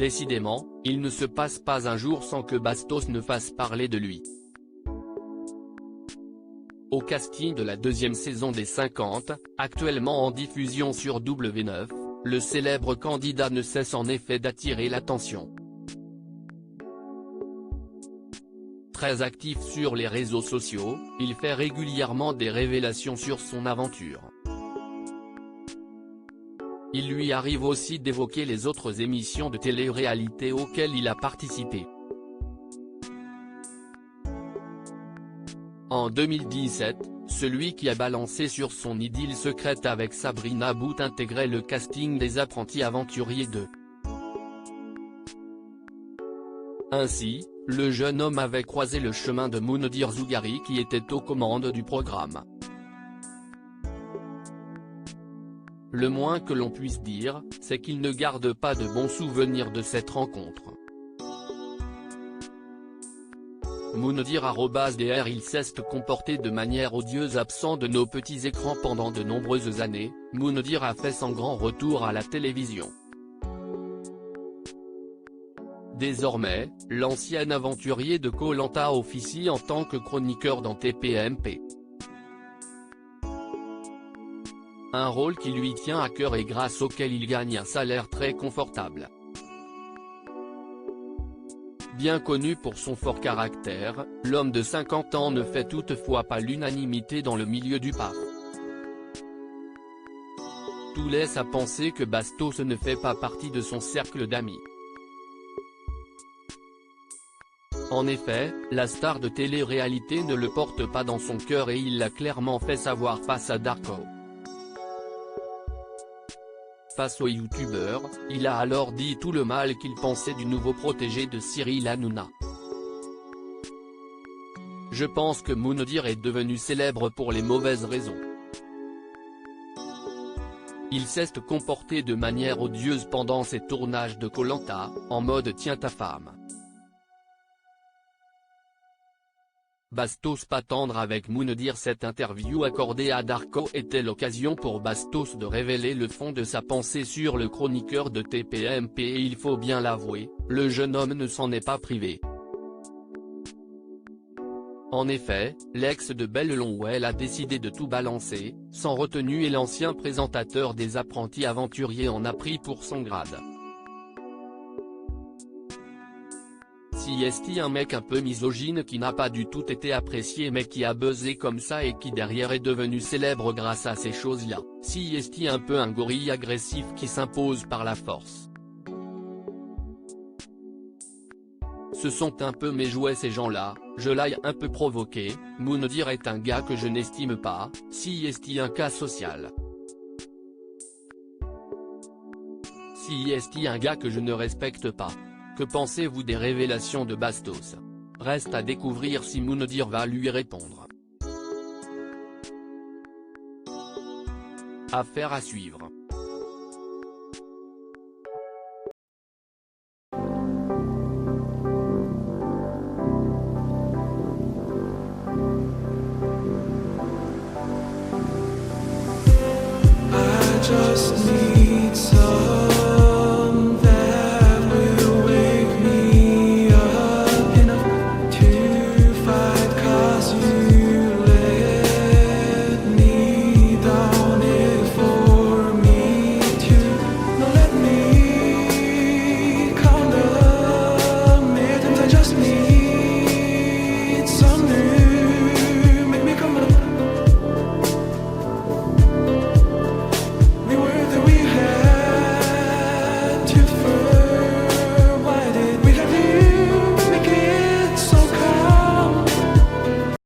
Décidément, il ne se passe pas un jour sans que Bastos ne fasse parler de lui. Au casting de la deuxième saison des 50, actuellement en diffusion sur W9, le célèbre candidat ne cesse en effet d'attirer l'attention. Très actif sur les réseaux sociaux, il fait régulièrement des révélations sur son aventure. Il lui arrive aussi d'évoquer les autres émissions de télé-réalité auxquelles il a participé. En 2017, celui qui a balancé sur son idylle secrète avec Sabrina Bout intégrait le casting des Apprentis Aventuriers 2. Ainsi, le jeune homme avait croisé le chemin de Moundir Zougari qui était aux commandes du programme. Le moins que l'on puisse dire, c'est qu'il ne garde pas de bons souvenirs de cette rencontre. Moundir @dr Il s'est comporté de manière odieuse absent de nos petits écrans pendant de nombreuses années. Moundir a fait son grand retour à la télévision. Désormais, l'ancien aventurier de Koh Lanta officie en tant que chroniqueur dans TPMP. Un rôle qui lui tient à cœur et grâce auquel il gagne un salaire très confortable. Bien connu pour son fort caractère, l'homme de 50 ans ne fait toutefois pas l'unanimité dans le milieu du PAF. Tout laisse à penser que Bastos ne fait pas partie de son cercle d'amis. En effet, la star de télé-réalité ne le porte pas dans son cœur et il l'a clairement fait savoir face à Darko. Face au youtubeur, il a alors dit tout le mal qu'il pensait du nouveau protégé de Cyril Hanouna. Je pense que Moundir est devenu célèbre pour les mauvaises raisons. Il s'est comporté de manière odieuse pendant ses tournages de Koh Lanta, en mode tiens ta femme. Bastos pas tendre avec Moundir. Cette interview accordée à Darko était l'occasion pour Bastos de révéler le fond de sa pensée sur le chroniqueur de TPMP et il faut bien l'avouer, le jeune homme ne s'en est pas privé. En effet, l'ex de Belle Longwell a décidé de tout balancer, sans retenue et l'ancien présentateur des Apprentis Aventuriers en a pris pour son grade. Si est un mec un peu misogyne qui n'a pas du tout été apprécié mais qui a buzzé comme ça et qui derrière est devenu célèbre grâce à ces choses-là, si est un peu un gorille agressif qui s'impose par la force. Ce sont un peu mes jouets ces gens-là, je l'ai un peu provoqué. Moundir est un gars que je n'estime pas, si est un cas social. Si est un gars que je ne respecte pas. Que pensez-vous des révélations de Bastos? Reste à découvrir si Moundir va lui répondre. Affaire à suivre. I just need